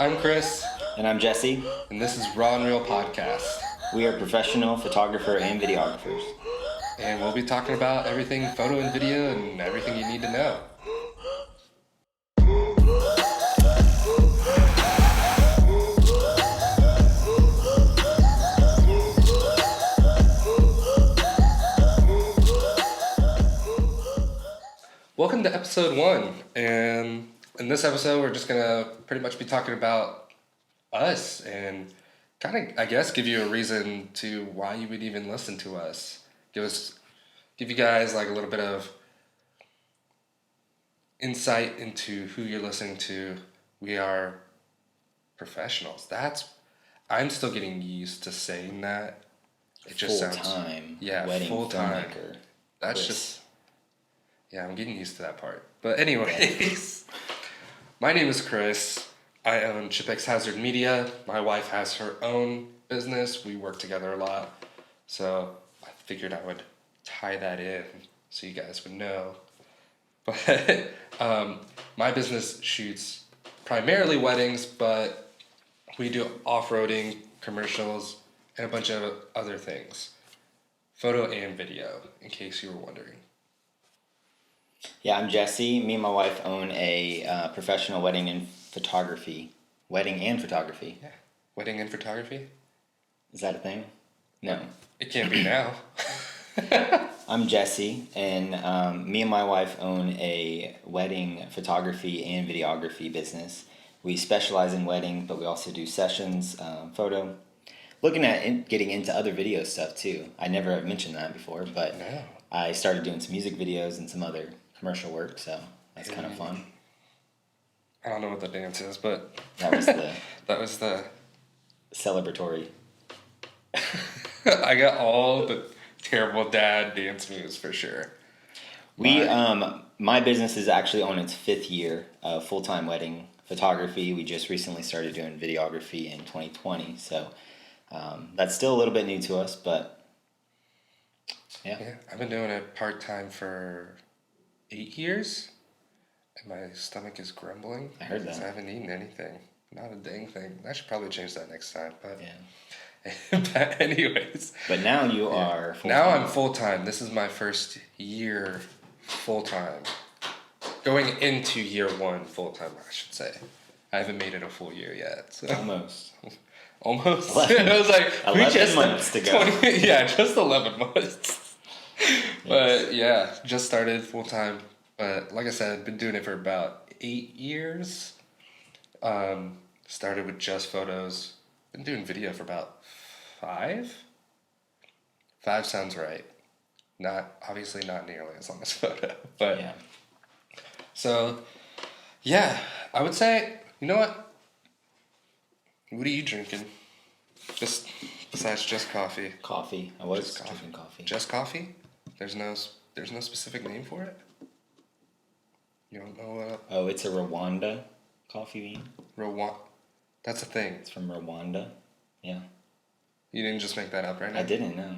I'm Chris, And I'm Jesse. and this is Raw and Real Podcast. We are professional photographer and videographers. And we'll be talking about everything photo and video and everything you need to know. Welcome to episode 1. And in this episode, we're just going to pretty much be talking about us and kind of, I guess, give you a reason to why you would even listen to us. Give you guys like a little bit of insight into who you're listening to. We are professionals. I'm still getting used to saying that. It just sounds Full-time wedding full-time filmmaker. That's Chris. just I'm getting used to that part. But anyways, my name is Chris. I own Chipex Hazard Media. My wife has her own business. We work together a lot. So I figured I would tie that in so you guys would know. But my business shoots primarily weddings, but we do off-roading, commercials, and a bunch of other things. Photo and video, in case you were wondering. Yeah, I'm Jesse. Me and my wife own a professional wedding and photography. Wedding and photography? Is that a thing? No. It can't be now. I'm Jesse, and me and my wife own a wedding photography and videography business. We specialize in wedding, but we also do sessions, photo. Looking at getting into other video stuff too. I never have mentioned that before, but No. I started doing some music videos and some other commercial work, so that's kind of fun. I don't know what the dance is, but That was the that was the... celebratory. I got all the terrible dad dance moves for sure. My business is actually on its 5th year of full-time wedding photography. We just recently started doing videography in 2020, so that's still a little bit new to us, but Yeah, I've been doing it part-time for 8 years, and my stomach is grumbling. I heard because that. I haven't eaten anything. Not a dang thing. I should probably change that next time, but... yeah. But anyways... But now you are full-time. Now I'm full-time. This is my first year full-time. Going into year 1 full-time, I should say. I haven't made it a full year yet. So. Almost. Almost. 11 I was like, 11 months to go. Just 11 months. But yeah, just started full-time. But like I said, I've been doing it for about 8 years. Started with just photos. Been doing video for about 5? 5 sounds right. Obviously not nearly as long as photo. But Yeah. so, yeah, I would say, you know what? What are you drinking? Besides just coffee. Coffee. I was Just drinking coffee. Just coffee? There's no specific name for it? You don't know what? Oh, it's a Rwanda coffee bean. That's a thing. It's from Rwanda. Yeah. You didn't just make that up right now? I didn't know.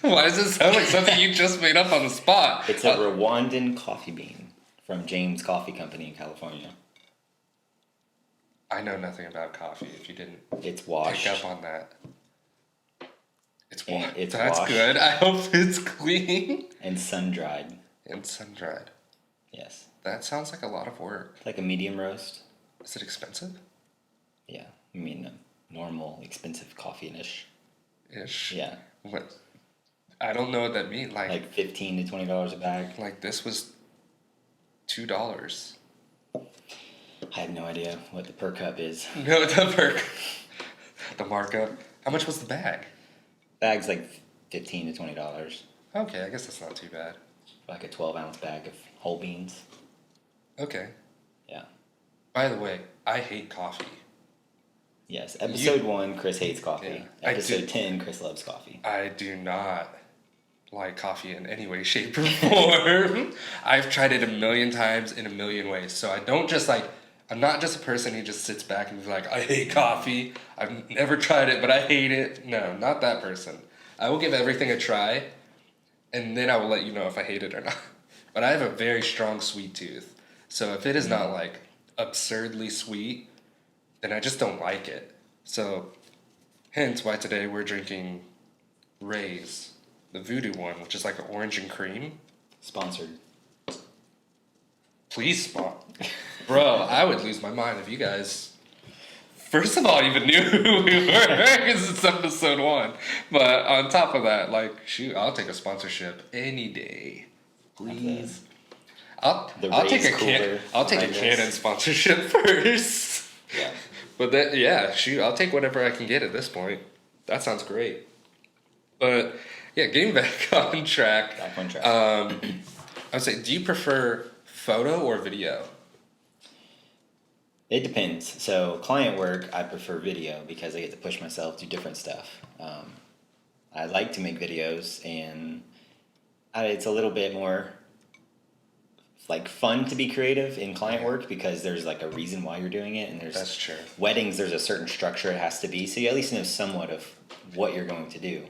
Why does it sound like something you just made up on the spot? It's a Rwandan coffee bean from James Coffee Company in California. I know nothing about coffee if you didn't It's washed. pick up on that. It's And washed. it's That's washed. good. I hope it's clean. And sun-dried. And sun-dried. Yes. That sounds like a lot of work. Like a medium roast. Is it expensive? Yeah. I mean, a normal, expensive coffee-ish. Ish. Yeah. What? I don't know what that means. Like $15 to $20 a bag. Like this was $2. I have no idea what the per cup is. No, the perk. The markup. How much was the bag? Bag's like $15 to $20. Okay, I guess that's not too bad. Like a 12-ounce bag of whole beans. Okay. Yeah. By the way, I hate coffee. Yes. Episode 1, Chris hates coffee. Yeah, I Episode do. 10, Chris loves coffee. I do not like coffee in any way, shape, or form. I've tried it a million times in a million ways. So I don't just like, I'm not just a person who just sits back and is like, I hate coffee. I've never tried it, but I hate it. No, not that person. I will give everything a try, and then I will let you know if I hate it or not. But I have a very strong sweet tooth. So if it is not like absurdly sweet, then I just don't like it. So, hence why today we're drinking Ray's, the Voodoo one, which is like an orange and cream. Sponsored. Please spot. Bro, I would lose my mind if you guys, first of all, even knew who we were, because it's episode 1. But on top of that, like, shoot, I'll take a sponsorship any day. Please. I'll take a Canon sponsorship first. Yeah. But that, yeah, shoot, I'll take whatever I can get at this point. That sounds great. But yeah, getting back on track. Back on track. I would say, do you prefer photo or video? It depends. So client work, I prefer video because I get to push myself, do different stuff. I like to make videos, and it's a little bit more like fun to be creative in client work because there's like a reason why you're doing it, and That's true. weddings, there's a certain structure it has to be, so you at least know somewhat of what you're going to do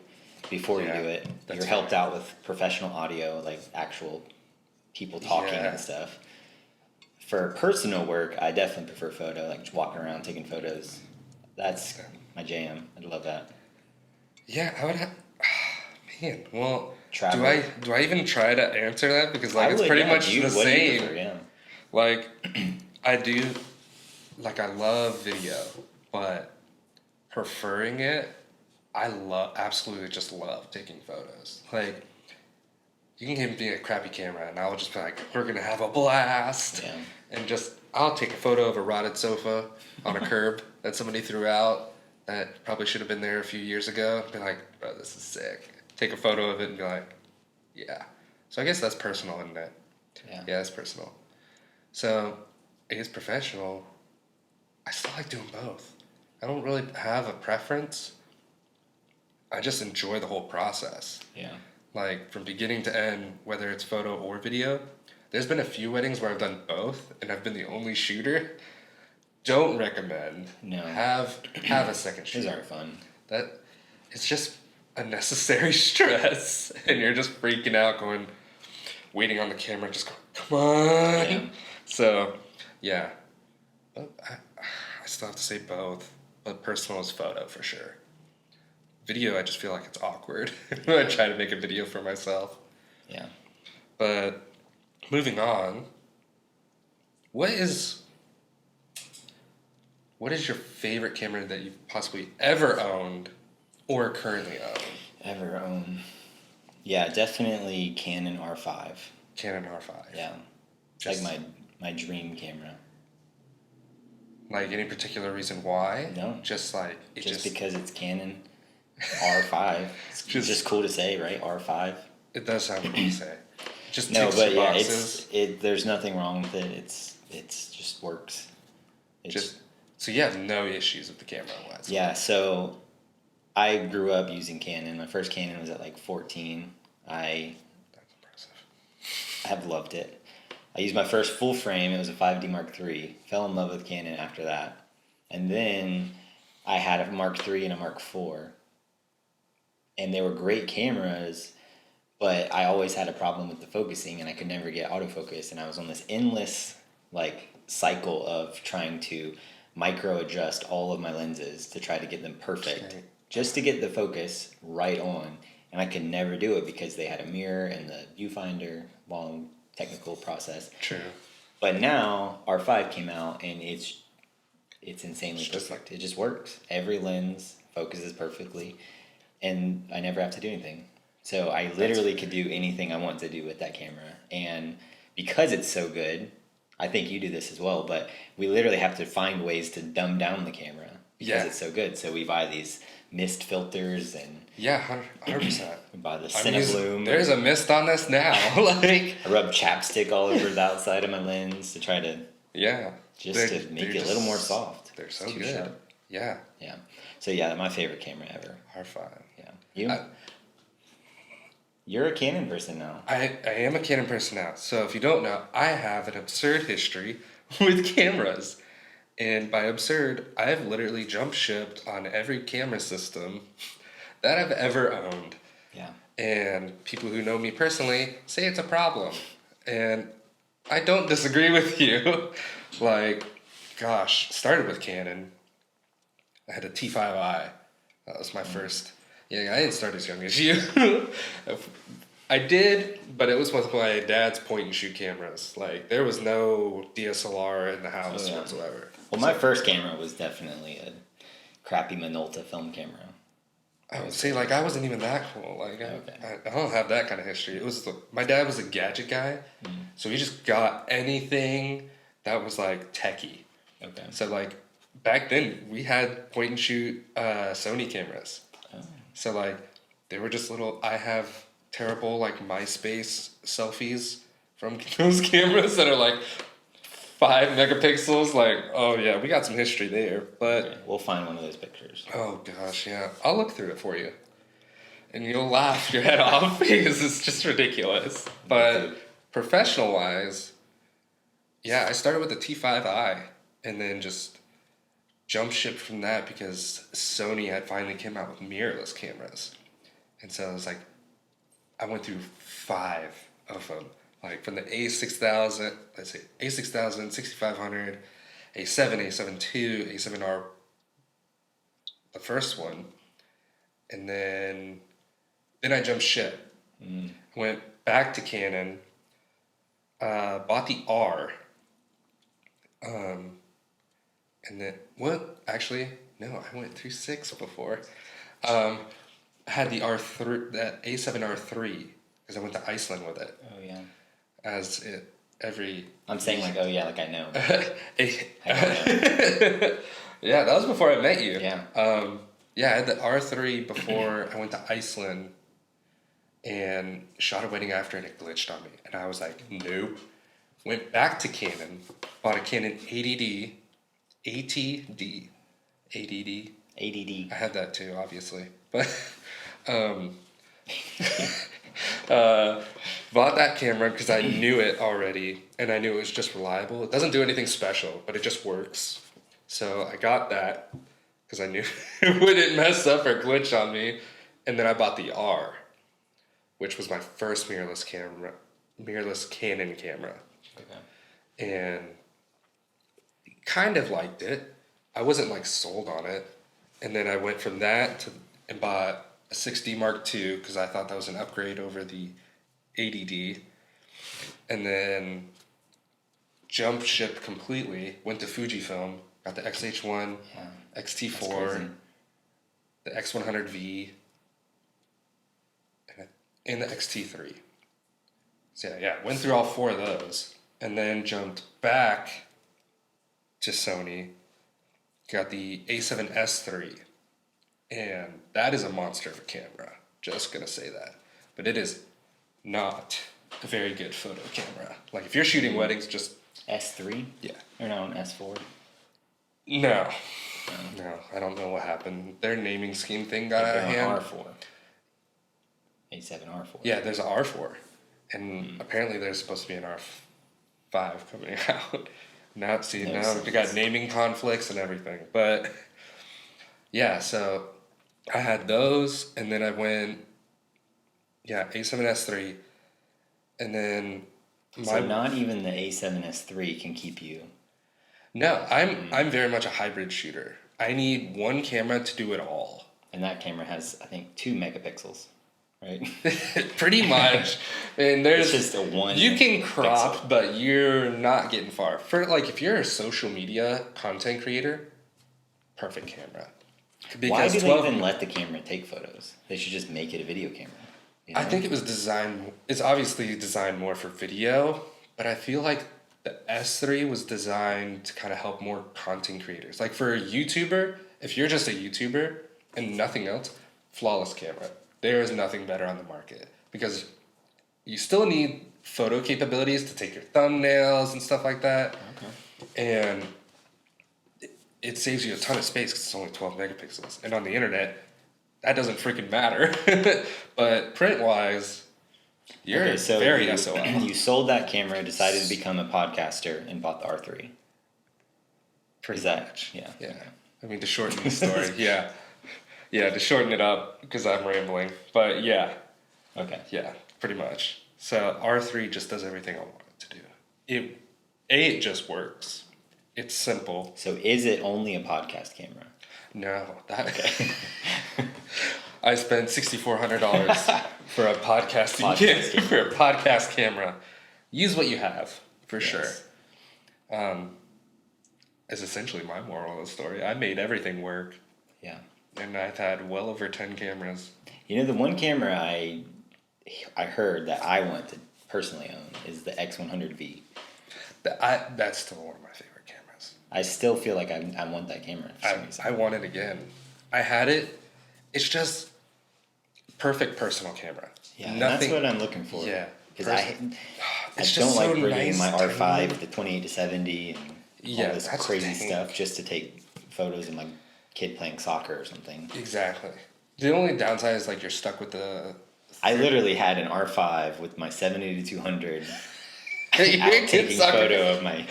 before you do it. You're helped out with professional audio, like actual people talking Yeah. and stuff. For personal work, I definitely prefer photo, like just walking around taking photos. That's my jam. I love that. Yeah, I would have. Man, well, Travel. do I even try to answer that because I like it's would, pretty yeah. much the What do you same. prefer? Yeah. Like, I do, like, I love video, but preferring it, absolutely just love taking photos. Like, you can give me a crappy camera and I'll just be like, we're gonna have a blast. Yeah. And just, I'll take a photo of a rotted sofa on a curb that somebody threw out that probably should have been there a few years ago. Be like, bro, this is sick. Take a photo of it and be like, yeah. So I guess that's personal, isn't it? Yeah. Yeah, it's personal. So, I guess professional, I still like doing both. I don't really have a preference. I just enjoy the whole process. Yeah. Like, from beginning to end, whether it's photo or video. There's been a few weddings where I've done both, and I've been the only shooter. Don't recommend. No. Have a second Those shooter. aren't fun. That, it's just unnecessary stress, and you're just freaking out, going, waiting on the camera, just going, come on. Yeah. So, yeah. But I still have to say both, but personal is photo for sure. Video, I just feel like it's awkward when I try to make a video for myself. Yeah. But moving on, what is your favorite camera that you've possibly ever owned or currently own? Ever own? Yeah, definitely Canon R5. Canon R5. Yeah. It's Just- like my dream camera. Like any particular reason why? No. Just like it Just just because it's Canon R5. It's just cool to say, right? R5. it does sound cool to say. It just No, ticks but the yeah, boxes. there's nothing wrong with it. It's just works. It's, Just so you have no issues with the camera wise. yeah, so I grew up using Canon. My first Canon was at like 14. I That's impressive. have loved it. I used my first full frame. It was a 5D Mark III. Fell in love with Canon after that. And then I had a Mark III and a Mark IV. And they were great cameras, but I always had a problem with the focusing and I could never get autofocus. And I was on this endless like cycle of trying to micro adjust all of my lenses to try to get them perfect. Okay. Just to get the focus right on. And I could never do it because they had a mirror and the viewfinder, long technical process. True. But now R5 came out and it's insanely It's just perfect. It just works. Every lens focuses perfectly, and I never have to do anything. So I literally could do anything I want to do with that camera. And because it's so good, I think you do this as well, but we literally have to find ways to dumb down the camera because Yeah. it's so good. So we buy these mist filters and Yeah, 100%. we buy the I'm using- Cinebloom. there's a mist on this now. Like, I rub chapstick all over the outside of my lens to try to yeah. just They're- to make they're it a little more just- soft. They're so It's too good. sharp. Yeah. Yeah. So yeah, my favorite camera ever. R5. Yeah. You? I- You're a Canon person now. I am a Canon person now. So if you don't know, I have an absurd history with cameras. And by absurd, I've literally jump shipped on every camera system that I've ever owned. Yeah. And people who know me personally say it's a problem. And I don't disagree with you. Like, gosh, started with Canon. I had a T5i. That was my first. Yeah, I didn't start as young as you. I did, but it was with my dad's point and shoot cameras. Like there was no DSLR in the house Oh, yeah. whatsoever. Well, my first camera was definitely a crappy Minolta film camera. I would say like I wasn't even that cool. Like Okay. I don't have that kind of history. It was my dad was a gadget guy, so he just got anything that was like techie. Okay. So like back then we had point and shoot Sony cameras. Oh. So like they were just little. I have terrible like MySpace selfies from those cameras that are like 5 megapixels. Like oh yeah, we got some history there. But Okay, we'll find one of those pictures. oh gosh, yeah, I'll look through it for you, and you'll laugh your head off because it's just ridiculous. But professional wise, yeah, I started with the T5i and then just jump ship from that because Sony had finally came out with mirrorless cameras. And so it was like, I went through 5 of them. Like from the A6000, let's see, A6000, 6500, A7, A7 II, A7R, the first one. And then I jumped ship. Went back to Canon, bought the R. And then what? Actually, no, I went through 6 before. I had the R3, that A7R3, because I went to Iceland with it. Oh yeah. As it every. I'm saying like, oh yeah, like I know. Yeah, that was before I met you. Yeah. Yeah, I had the R3 before I went to Iceland, and shot a wedding after, and it glitched on me, and I was like, nope. Went back to Canon, bought a Canon 80D, ATD, ADD. ADD. I had that too, obviously, but bought that camera because I knew it already, and I knew it was just reliable. It doesn't do anything special, but it just works. So I got that because I knew it wouldn't mess up or glitch on me, and then I bought the R, which was my first mirrorless Canon camera. Okay. And kind of liked it. I wasn't like sold on it. And then I went from that to and bought a 6D Mark II because I thought that was an upgrade over the 80D. And then jumped ship completely, went to Fujifilm, got the XH1, Yeah. That's XT4, crazy. the X100V, and the XT3. So yeah, went through all 4 of those. And then jumped back to Sony, got the A7S III, and that is a monster of a camera. Just gonna say that. But it is not a very good photo camera. Like if you're shooting weddings, just S3? yeah. Or no, an S4? No, I don't know what happened. Their naming scheme thing got out of hand. R4. A7R4. Yeah, there's an R4, and apparently there's supposed to be an R5 coming out. Now we got naming conflicts and everything. But yeah, so I had those, and then I went, A7S III, and then So not even the A7S III can keep you. no, I'm very much a hybrid shooter. I need one camera to do it all. And that camera has, I think, 2 megapixels, right? Pretty much. And there's It's just a 1. you can crop, pixel. but you're not getting far. For like if you're a social media content creator, perfect camera. Why do they 12 even let the camera take photos? They should just make it a video camera. You I know? think it was designed. It's obviously designed more for video, but I feel like the S3 was designed to kind of help more content creators. Like for a YouTuber, if you're just a YouTuber and nothing else, flawless camera. There is nothing better on the market because you still need photo capabilities to take your thumbnails and stuff like that. Okay. And it saves you a ton of space because it's only 12 megapixels. And on the internet, that doesn't freaking matter. But print-wise, you're Okay, so very you, SOL. You sold that camera, decided to become a podcaster, and bought the R3. Pretty Is that much. yeah? Yeah. I mean, to shorten the story, yeah. Yeah, to shorten it up, because I'm rambling. But yeah, Okay. yeah, pretty much. So R3 just does everything I want it to do. It just works. It's simple. So is it only a podcast camera? No, that I spent $6,400 for a for a podcast camera. Use what you have, for sure. Is essentially my moral of the story. I made everything work, Yeah. and I've had well over 10 cameras. You know, the one camera I heard that I want to personally own is the X100V. That's still one of my favorite cameras. I still feel like I want that camera for some reason. I want it again. I had it. It's just perfect personal camera. Yeah, that's what I'm looking for. Yeah. Because I It's don't just like so bringing nice, my tiny. R5, the 28 to 70, and all this that's crazy the thing. stuff just to take photos of my kid playing soccer or something. Exactly. The only downside is like you're stuck with the. I literally had an R5 with my 70 to 200 Your taking soccer- photo of my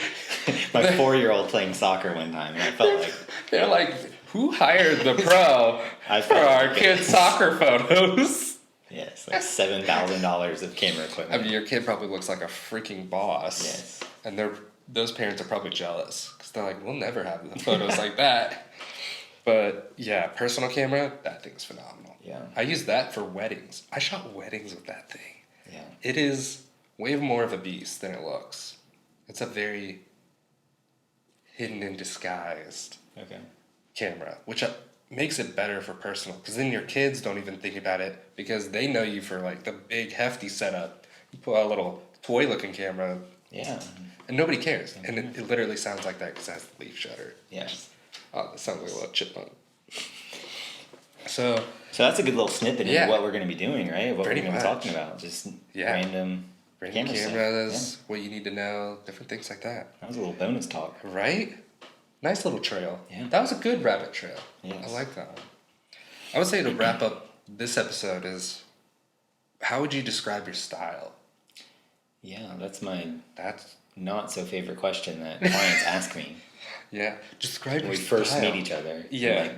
4-year-old playing soccer one time, and I felt like They're like, who hired the pro I for felt our like kids' soccer photos? yes, like $7,000 of camera I equipment. mean, your kid probably looks like a freaking boss. Yes. And those parents are probably jealous because they're like, we'll never have the photos like that. But yeah, personal camera, that thing's phenomenal. Yeah. I use that for weddings. I shot weddings with that thing. Yeah. It is way more of a beast than it looks. It's a very hidden and disguised Okay. camera, which makes it better for personal because then your kids don't even think about it because they know you for like the big hefty setup. You pull out a little toy looking camera Yeah. and nobody cares. And it literally sounds like that because it has the leaf shutter. Yes. Oh, it sounds like a little chipmunk. So So that's a good little snippet Yeah. into what we're going to be doing, right? What Pretty we're going to be much. talking about. Just Yeah. random camera stuff. cameras, what you need to know, different things like that. Yeah. That was a little bonus talk. Right? Nice little trail. Yeah. That was a good rabbit trail. Yes. I like that one. I would say to wrap up this episode is how would you describe your style? Yeah, that's my That's not so favorite question that clients ask me yeah. Describe when your we first style. meet each other. Yeah. Like,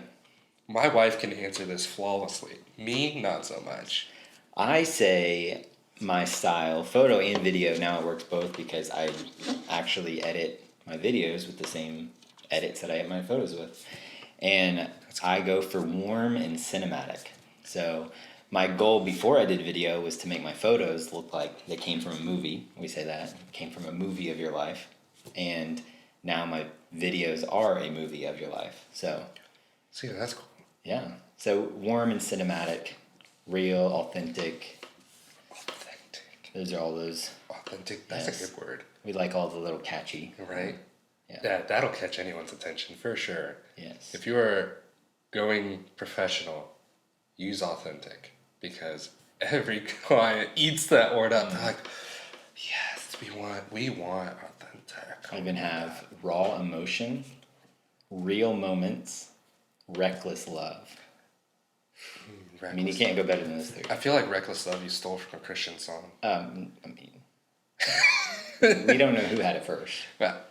My wife can answer this flawlessly. Me, not so much. I say my style, photo and video, now it works both because I actually edit my videos with the same edits that I edit my photos with. And I go for warm and cinematic. So my goal before I did video was to make my photos look like they came from a movie. We say that, came from a movie of your life. And now my videos are a movie of your life. So See, that's cool. yeah. So warm and cinematic, real, authentic. Authentic. Those are all those. Authentic. That's Yes. a good word. We like all the little catchy. Right? Yeah. Yeah, that'll catch anyone's attention for sure. Yes. If you are going professional, use authentic because every client eats that word up. They're like, yes, we want authentic. I even have raw emotion, real moments, reckless love. I mean, you can't go better than those three. I feel like Reckless Love you stole from a Christian song. I mean, we don't know who had it first. But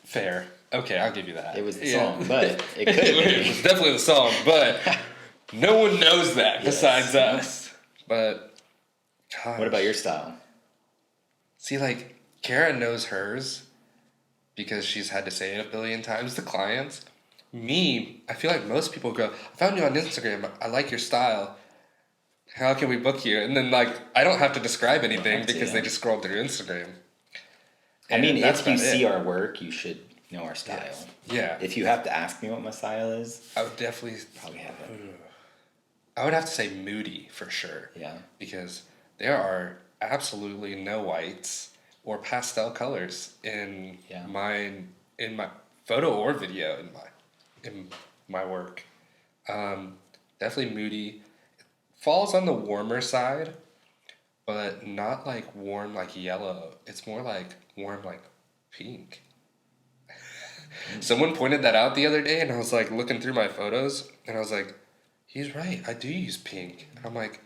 fair. Okay, I'll give you that. It was the Yeah. song, but it could have It been. was definitely the song, but no one knows that besides us. But gosh. What about your style? See, like Kara knows hers because she's had to say it a billion times to clients. Me, I feel like most people go, I found you on Instagram. I like your style. How can we book you? And then like I don't have to describe anything have to, because yeah. they just scroll through Instagram. I mean, And that's if you about see it. our work, you should know our style. Yeah, If you have to ask me what my style is, I would definitely. probably have it. I would have to say moody for sure. Yeah. Because there are absolutely no whites or pastel colors in Yeah. my photo or video in my work. Definitely moody. Falls on the warmer side, but not like warm like yellow. It's more like warm like pink. Someone pointed that out the other day, and I was like looking through my photos, and I was like, he's right. I do use pink. And I'm like,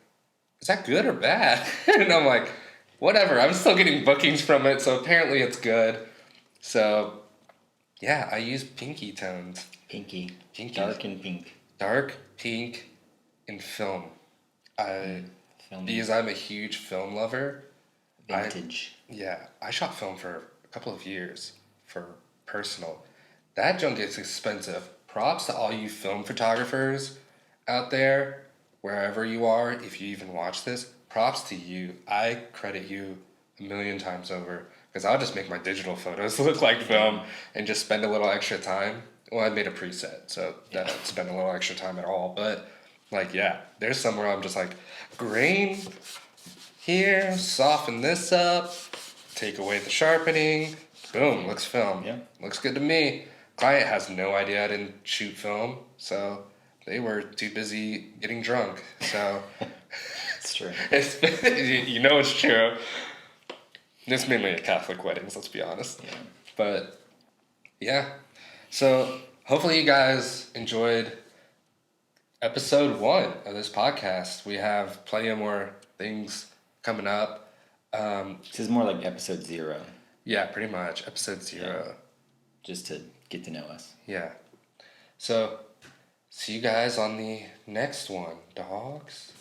is that good or bad? And I'm like, whatever. I'm still getting bookings from it, so apparently it's good. So, yeah, I use pinky tones. Pinky. Pinky. Dark and pink. Dark, pink, and film. Film. Because I'm a huge film lover. Vintage. Yeah, I shot film for a couple of years for personal. That junk is expensive. Props to all you film photographers out there, wherever you are, if you even watch this. Props to you. I credit you a million times over because I'll just make my digital photos look like film and just spend a little extra time. Well, I made a preset, so that I'd spend a little extra time at all. But like, yeah, there's somewhere I'm just like, grain here, soften this up, take away the sharpening, boom, looks film. Yeah. Looks good to me. Client has no idea I didn't shoot film, so they were too busy getting drunk. So It's true. it's you know it's true. It's mainly at Catholic weddings, let's be honest. Yeah. But yeah. So hopefully you guys enjoyed episode 1 of this podcast. We have plenty of more things coming up. This is more like episode 0, Yeah, pretty much. Episode 0. just to get to know us. Yeah. So, see you guys on the next one, dogs.